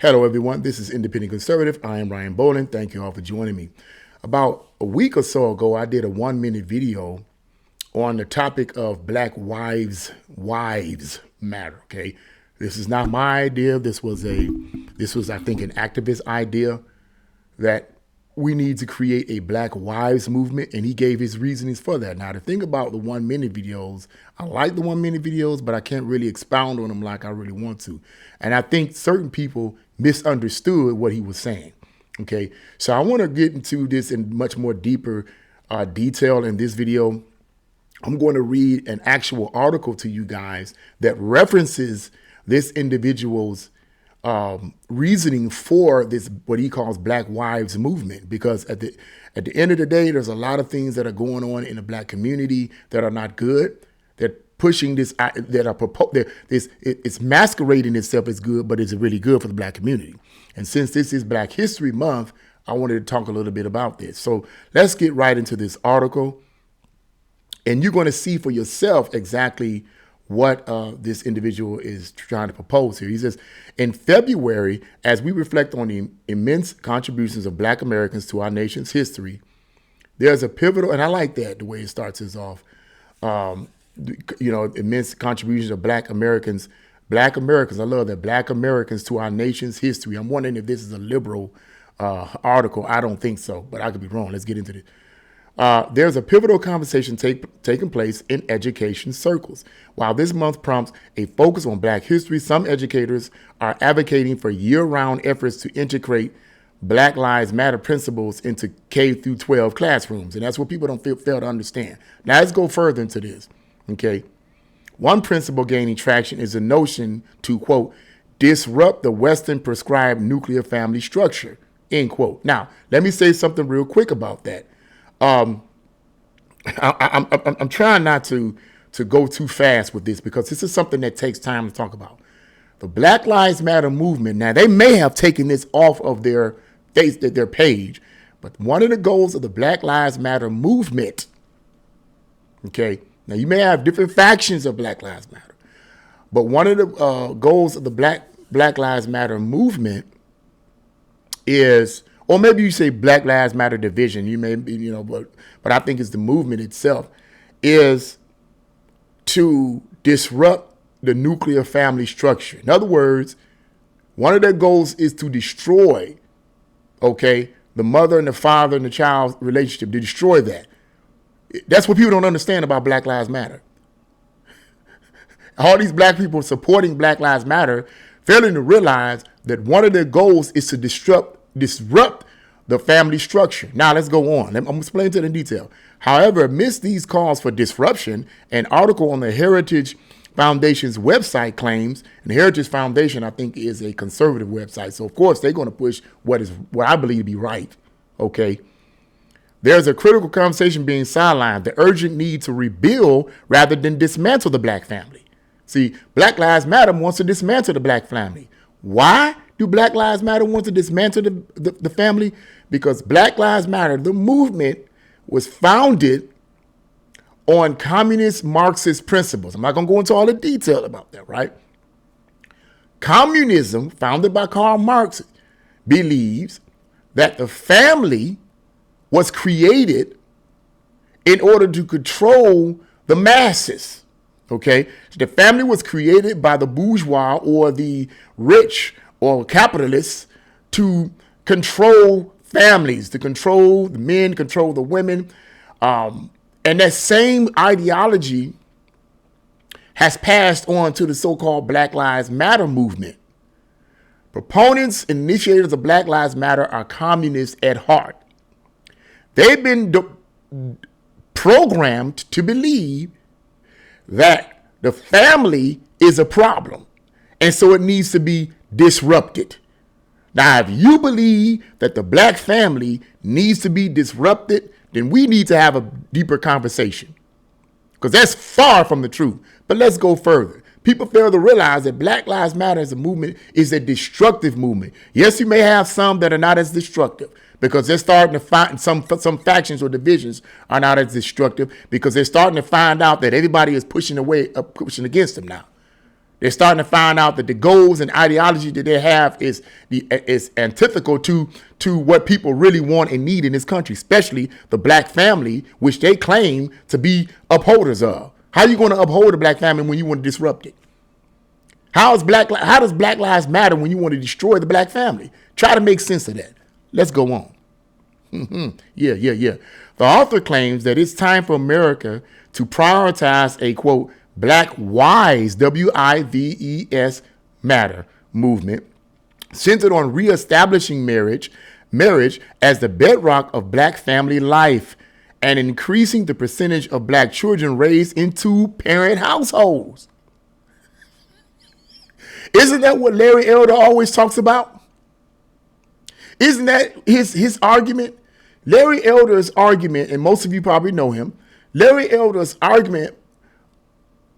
Hello, everyone. This is Independent Conservative. I am Ryan Bolin. Thank you all for joining me. About a week or so ago, I did a 1-minute video on the topic of Black wives matter. Okay, this is not my idea. This was, I think, an activist idea that we need to create a Black wives movement, and he gave his reasonings for that. Now, the thing about the 1-minute videos, I like the 1-minute videos, but I can't really expound on them like I really want to. And I think certain people misunderstood what he was saying. Okay, so I want to get into this in much more deeper detail in this video. I'm going to read an actual article to you guys that references this individual's reasoning for this, what he calls Black wives movement, because at the end of the day, there's a lot of things that are going on in the Black community that are not good. They're pushing this, it's masquerading itself as good, but it's really good for the Black community. And since this is Black History Month, I wanted to talk a little bit about this. So let's get right into this article, and you're going to see for yourself exactly what this individual is trying to propose here. He says, in February, as we reflect on the immense contributions of Black Americans to our nation's history, there's a pivotal, and I like that, the way it starts us off, immense contributions of Black Americans, I love that, Black Americans to our nation's history. I'm wondering if this is a liberal article. I don't think so, but I could be wrong. Let's get into this. There's a pivotal conversation taking place in education circles. While this month prompts a focus on Black history, some educators are advocating for year-round efforts to integrate Black Lives Matter principles into K through 12 classrooms. And that's what people don't fail to understand. Now let's go further into this, okay? One principle gaining traction is the notion to, quote, disrupt the Western prescribed nuclear family structure, end quote. Now, let me say something real quick about that. I'm trying not to go too fast with this, because this is something that takes time to talk about. The Black Lives Matter movement, now they may have taken this off of their page, but one of the goals of the Black Lives Matter movement, okay, now you may have different factions of Black Lives Matter, but one of the goals of the Black Lives Matter movement is, or maybe you say Black Lives Matter division, you may, but I think it's the movement itself, is to disrupt the nuclear family structure. In other words, one of their goals is to destroy, okay, the mother and the father and the child relationship, to destroy that. That's what people don't understand about Black Lives Matter. All these Black people supporting Black Lives Matter, failing to realize that one of their goals is to disrupt the family structure. Now let's go on. I'm going to explain it in detail. However, amidst these calls for disruption, an article on the Heritage Foundation's website claims, and the Heritage Foundation, I think, is a conservative website. So of course they're going to push what I believe to be right. Okay. There's a critical conversation being sidelined, the urgent need to rebuild rather than dismantle the Black family. See, Black Lives Matter wants to dismantle the Black family. Why do Black Lives Matter want to dismantle the family? Because Black Lives Matter, the movement, was founded on communist Marxist principles. I'm not going to go into all the detail about that, right? Communism, founded by Karl Marx, believes that the family was created in order to control the masses, okay? The family was created by the bourgeois or the rich or capitalists to control families, to control the men, control the women. And that same ideology has passed on to the so-called Black Lives Matter movement. Proponents and initiators of Black Lives Matter are communists at heart. They've been programmed to believe that the family is a problem, and so it needs to be disrupted. Now, if you believe that the Black family needs to be disrupted, then we need to have a deeper conversation, because that's far from the truth. But let's go further. People fail to realize that Black Lives Matter as a movement is a destructive movement. Yes, you may have some that are not as destructive, because they're starting to find some factions or divisions are not as destructive, because they're starting to find out that everybody is pushing against them now. They're starting to find out that the goals and ideology that they have is antithetical to what people really want and need in this country, especially the black family, which they claim to be upholders of. How are you going to uphold the black family when you want to disrupt it? How does Black Lives Matter when you want to destroy the black family? Try to make sense of that. Let's go on. Yeah. The author claims that it's time for America to prioritize a, quote, Black Wives, W-I-V-E-S, matter movement centered on reestablishing marriage as the bedrock of black family life and increasing the percentage of black children raised in two-parent households. Isn't that what Larry Elder always talks about? Isn't that his argument? Larry Elder's argument, and most of you probably know him, Larry Elder's argument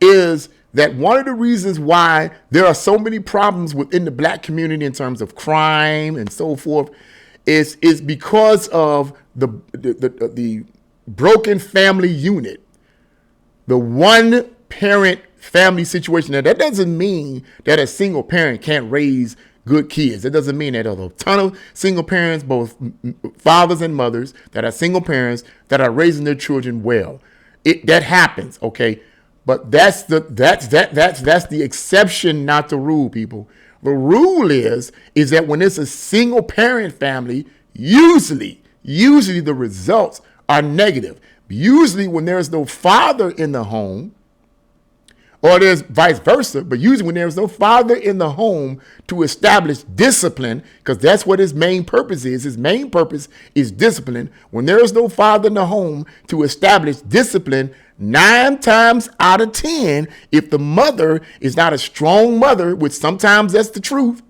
is that one of the reasons why there are so many problems within the black community in terms of crime and so forth is because of the broken family unit, the one parent family situation. Now, that doesn't mean that a single parent can't raise good kids. It doesn't mean that there's a ton of single parents, both fathers and mothers, that are single parents that are raising their children well. That happens, okay? But that's the exception, not the rule, people. The rule is that when it's a single parent family, usually the results are negative. Usually when there's no father in the home, or there's vice versa, but usually when there's no father in the home to establish discipline, because that's what his main purpose is. His main purpose is discipline. When there is no father in the home to establish discipline, 9 times out of 10, if the mother is not a strong mother, which sometimes that's the truth,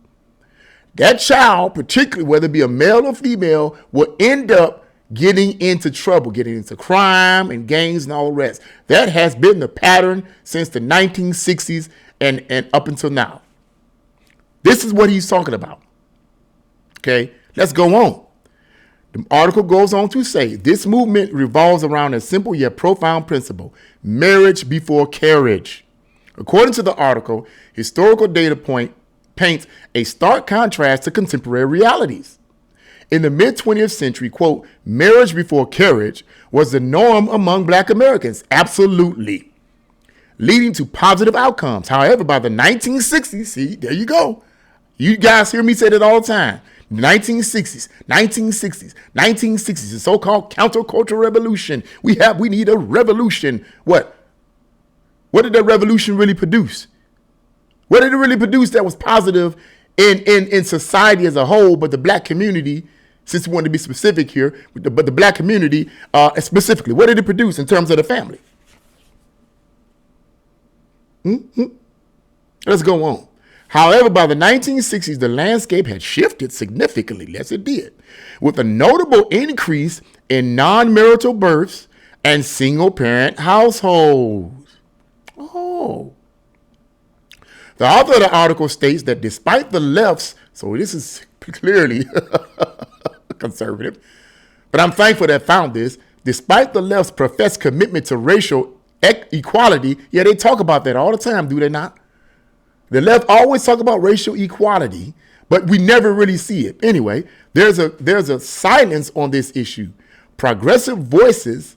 that child, particularly whether it be a male or female, will end up getting into trouble, getting into crime and gangs and all the rest. That has been the pattern since the 1960s and up until now. This is what he's talking about. Okay, let's go on. The article goes on to say this movement revolves around a simple yet profound principle: marriage before carriage. According to the article, historical data paints a stark contrast to contemporary realities. In the mid-20th century, quote, marriage before carriage was the norm among black Americans. Absolutely. Leading to positive outcomes. However, by the 1960s, see, there you go. You guys hear me say that all the time. 1960s, the so-called countercultural revolution. We need a revolution. What did that revolution really produce? What did it really produce that was positive in society as a whole, but the black community, since we want to be specific here, but the black community specifically, what did it produce in terms of the family? Let's go on. However, by the 1960s, the landscape had shifted significantly. Yes, it did, with a notable increase in non-marital births and single-parent households. Oh. The author of the article states that despite the left's, so this is clearly conservative, but I'm thankful that I found this, despite the left's professed commitment to racial equality, yeah, they talk about that all the time, do they not? The left always talk about racial equality, but we never really see it. Anyway, there's a silence on this issue. Progressive voices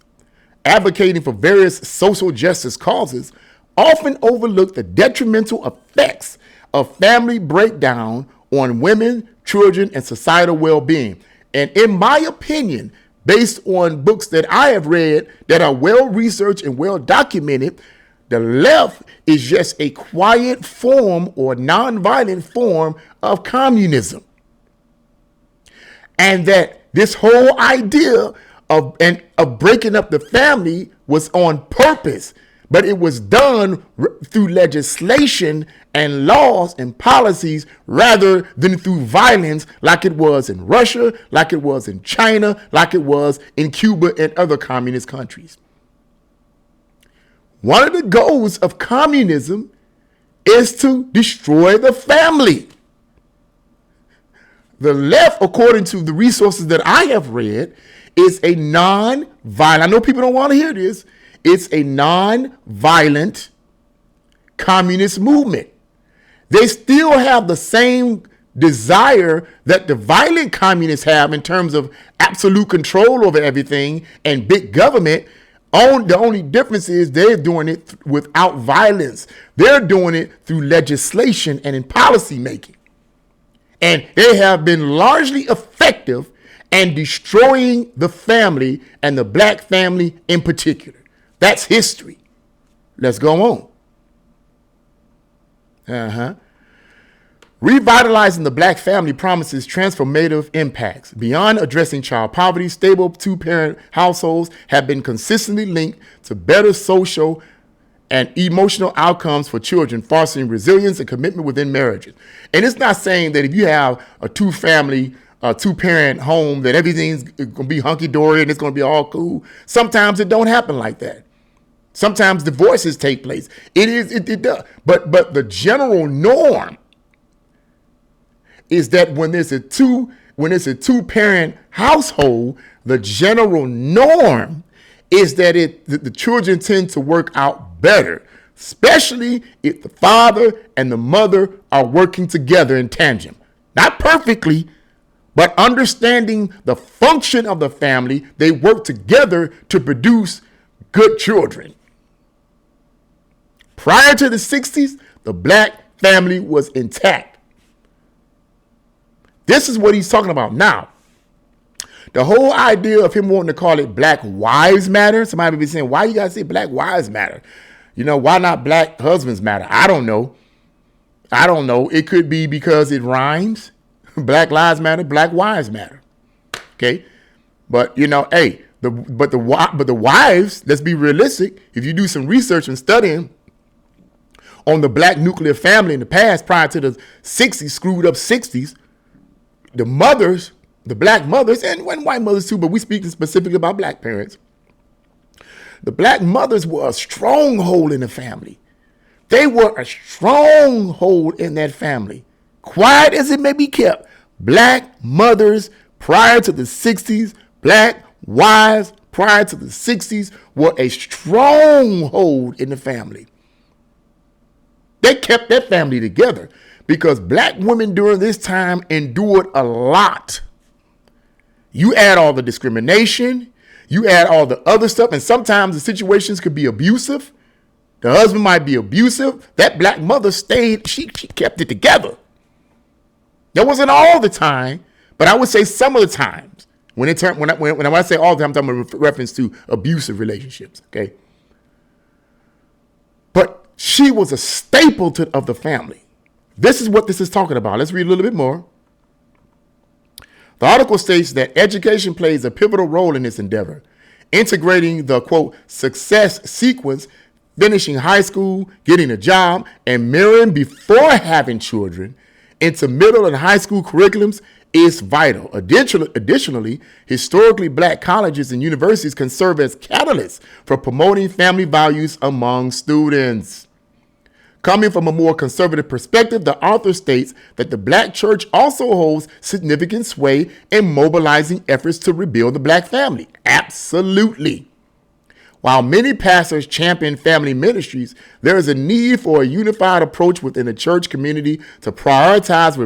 advocating for various social justice causes often overlook the detrimental effects of family breakdown on women, children, and societal well-being. And in my opinion, based on books that I have read that are well-researched and well-documented, the left is just a quiet form or nonviolent form of communism. And that this whole idea of breaking up the family was on purpose, but it was done through legislation and laws and policies rather than through violence, like it was in Russia, like it was in China, like it was in Cuba and other communist countries. One of the goals of communism is to destroy the family. The left, according to the resources that I have read, is a non-violent, I know people don't want to hear this, it's a non-violent communist movement. They still have the same desire that the violent communists have in terms of absolute control over everything and big government. The only difference is they're doing it without violence. They're doing it through legislation and in policy making. And they have been largely effective in destroying the family and the black family in particular. That's history. Let's go on. Revitalizing the black family promises transformative impacts. Beyond addressing child poverty, stable two-parent households have been consistently linked to better social and emotional outcomes for children, fostering resilience and commitment within marriages. And it's not saying that if you have a two-parent home, that everything's going to be hunky-dory and it's going to be all cool. Sometimes it don't happen like that. Sometimes divorces take place. It does. But the general norm is that when it's a two-parent household, the general norm is that the children tend to work out better, especially if the father and the mother are working together in tandem. Not perfectly, but understanding the function of the family, they work together to produce good children. Prior to the 60s, the black family was intact. This is what he's talking about now. The whole idea of him wanting to call it Black Wives Matter. Somebody be saying, why you got to say Black Wives Matter? You know, why not Black Husbands Matter? I don't know. It could be because it rhymes. Black Lives Matter, Black Wives Matter. Okay. But, you know, hey, the wives, let's be realistic. If you do some research and studying on the black nuclear family in the past, prior to the 60s, screwed up 60s, the mothers, the black mothers, and white mothers too, but we speaking specifically about black parents. The black mothers were a stronghold in the family. They were a stronghold in that family. Quiet as it may be kept, black mothers prior to the 60s, black wives prior to the 60s were a stronghold in the family. They kept that family together because black women during this time endured a lot. You add all the discrimination, you add all the other stuff, and sometimes the situations could be abusive. The husband might be abusive. That black mother stayed, she kept it together. That wasn't all the time, but I would say some of the times. When I say all the time, I'm talking about reference to abusive relationships, okay? But she was a staple of the family. This is what this is talking about. Let's read a little bit more. The article states that education plays a pivotal role in this endeavor, integrating the, quote, success sequence, finishing high school, getting a job, and marrying before having children into middle and high school curriculums is vital. Additionally, historically black colleges and universities can serve as catalysts for promoting family values among students. Coming from a more conservative perspective, the author states that the black church also holds significant sway in mobilizing efforts to rebuild the black family. Absolutely. While many pastors champion family ministries, there is a need for a unified approach within the church community to prioritize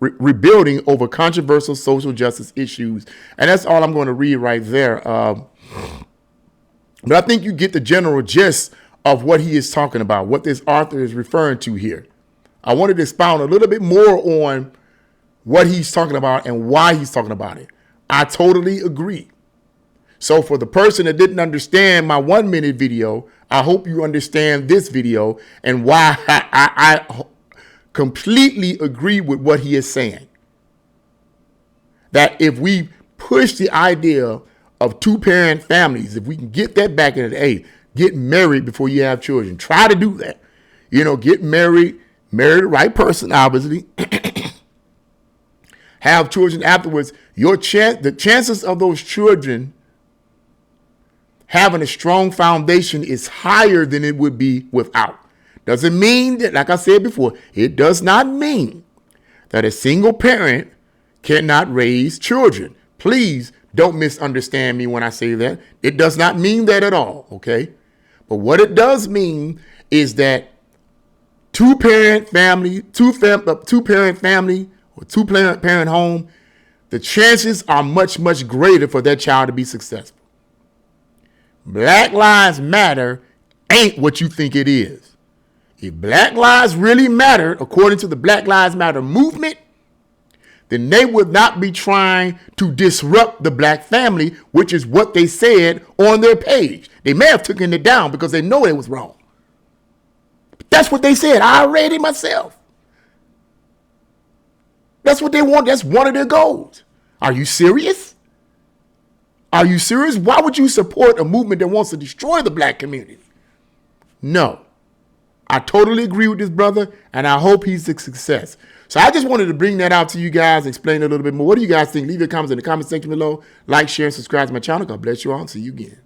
rebuilding over controversial social justice issues. And that's all I'm going to read right there. But I think you get the general gist of what he is talking about, what this author is referring to here. I wanted to expound a little bit more on what he's talking about and why he's talking about it. I totally agree. So for the person that didn't understand my 1 minute video, I hope you understand this video and why I completely agree with what he is saying. That if we push the idea of two-parent families, if we can get that back in the day, get married before you have children. Try to do that. You know, get marry the right person, obviously. Have children afterwards. The chances of those children having a strong foundation is higher than it would be without. Doesn't mean that, like I said before, it does not mean that a single parent cannot raise children. Please don't misunderstand me when I say that. It does not mean that at all, okay? But what it does mean is that two-parent family, two-parent family, or two-parent home, the chances are much, much greater for that child to be successful. Black Lives Matter ain't what you think it is. If Black Lives really mattered, according to the Black Lives Matter movement, then they would not be trying to disrupt the black family, which is what they said on their page. They may have taken it down because they know it was wrong. But that's what they said. I read it myself. That's what they want. That's one of their goals. Are you serious? Are you serious? Why would you support a movement that wants to destroy the black community? No. I totally agree with this brother, and I hope he's a success. So I just wanted to bring that out to you guys, explain a little bit more. What do you guys think? Leave your comments in the comment section below. Like, share, and subscribe to my channel. God bless you all, and see you again.